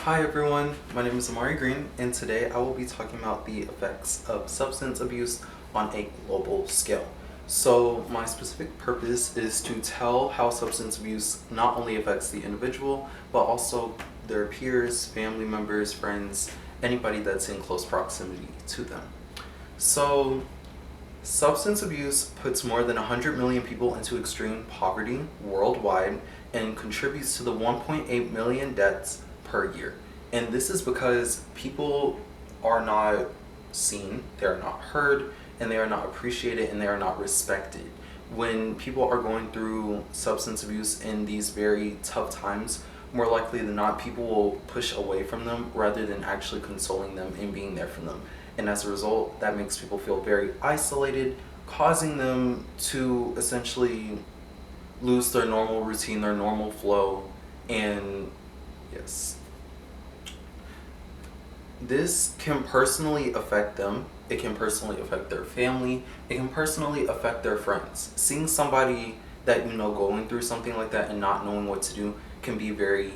Hi everyone, my name is Amari Green, and today I will be talking about the effects of substance abuse on a global scale. So, my specific purpose is to tell how substance abuse not only affects the individual, but also their peers, family members, friends, anybody that's in close proximity to them. So, substance abuse puts more than 100 million people into extreme poverty worldwide and contributes to the 1.8 million deaths per year. And this is because people are not seen, they are not heard, and they are not appreciated, and they are not respected. When people are going through substance abuse in these very tough times, more likely than not, people will push away from them rather than actually consoling them and being there for them. And as a result, that makes people feel very isolated, causing them to essentially lose their normal routine, their normal flow, and yes. This can personally affect them. It can personally affect their family. It can personally affect their friends. Seeing somebody that you know going through something like that and not knowing what to do can be very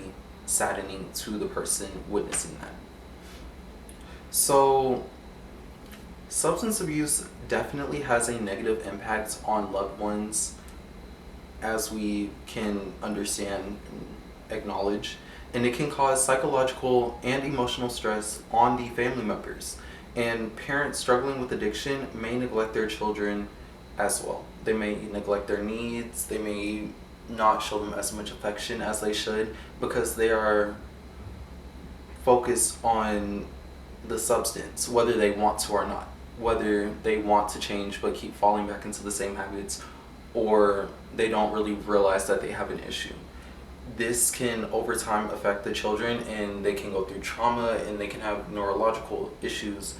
saddening to the person witnessing that. So, substance abuse definitely has a negative impact on loved ones, as we can understand and acknowledge, and it can cause psychological and emotional stress on the family members. And parents struggling with addiction may neglect their children as well. They may neglect their needs, they may not show them as much affection as they should because they are focused on the substance, whether they want to or not, whether they want to change but keep falling back into the same habits, or they don't really realize that they have an issue. This can over time affect the children, and they can go through trauma and they can have neurological issues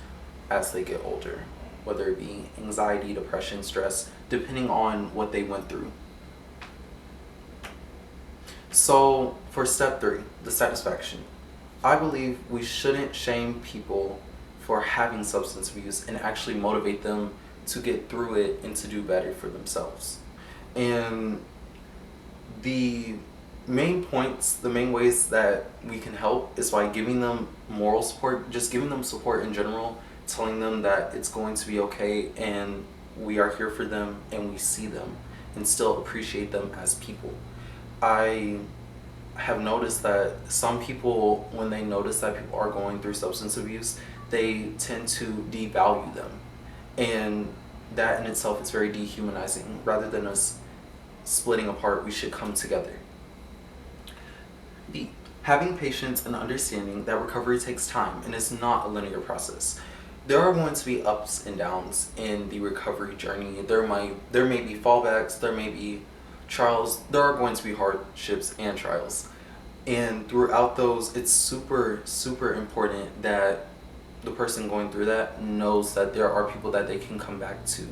as they get older, whether it be anxiety, depression, stress, depending on what they went through. So, for step 3, the satisfaction, I believe we shouldn't shame people for having substance abuse and actually motivate them to get through it and to do better for themselves. And the main points, the main ways that we can help is by giving them moral support, just giving them support in general, telling them that it's going to be okay and we are here for them and we see them and still appreciate them as people. I have noticed that some people, when they notice that people are going through substance abuse, they tend to devalue them. And that in itself is very dehumanizing. Rather than us splitting apart, we should come together. B. Having patience and understanding that recovery takes time and is not a linear process. There are going to be ups and downs in the recovery journey. There may be fallbacks, there may be trials, there are going to be hardships and trials. And throughout those, it's super important that the person going through that knows that there are people that they can come back to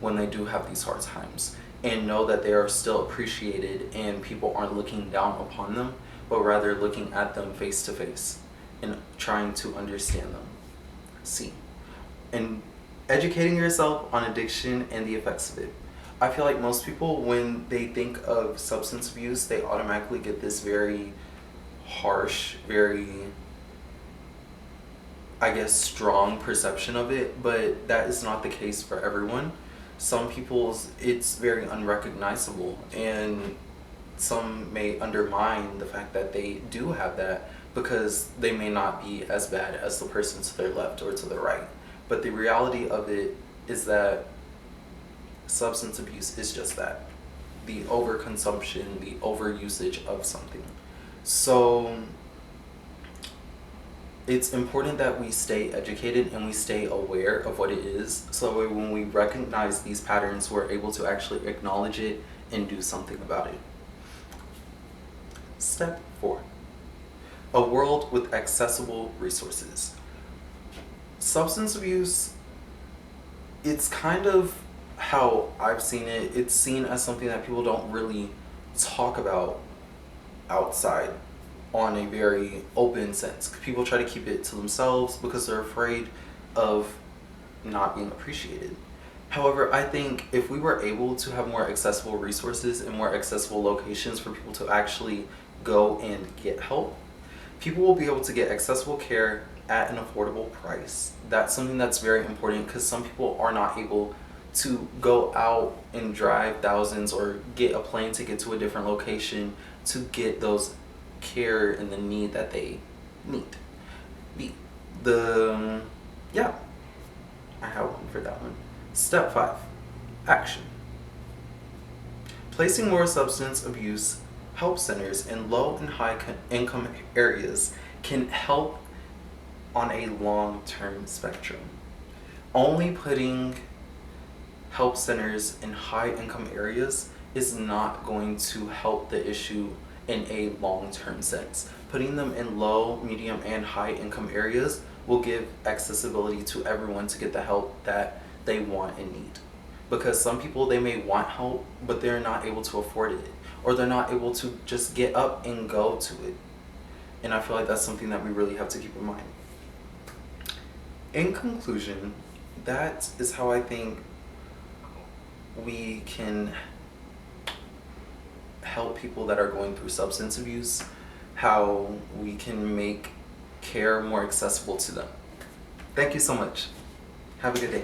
when they do have these hard times, and know that they are still appreciated and people aren't looking down upon them, but rather looking at them face to face and trying to understand them. C. And educating yourself on addiction and the effects of it. I feel like most people, when they think of substance abuse, they automatically get this very harsh, very, I guess, strong perception of it, but that is not the case for everyone. Some people's, it's very unrecognizable, and some may undermine the fact that they do have that because they may not be as bad as the person to their left or to their right. But the reality of it is that substance abuse is just that, the overconsumption, the overusage of something. So it's important that we stay educated and we stay aware of what it is, so that when we recognize these patterns, we're able to actually acknowledge it and do something about it. Step 4. A world with accessible resources. Substance abuse, it's kind of how I've seen it. It's seen as something that people don't really talk about outside on a very open sense. People try to keep it to themselves because they're afraid of not being appreciated. However, I think if we were able to have more accessible resources and more accessible locations for people to actually go and get help, People will be able to get accessible care at an affordable price. That's something that's very important because some people are not able to go out and drive thousands or get a plane ticket to a different location to get those care and the need that they need. Yeah, I have one for that one. Step 5, action. Placing more substance abuse help centers in low and high income areas can help on a long-term spectrum. Only putting help centers in high income areas is not going to help the issue in a long-term sense. Putting them in low, medium, and high income areas will give accessibility to everyone to get the help that they want and need. Because some people, they may want help, but they're not able to afford it, or they're not able to just get up and go to it. And I feel like that's something that we really have to keep in mind. In conclusion, that is how I think we can help people that are going through substance abuse, how we can make care more accessible to them. Thank you so much. Have a good day.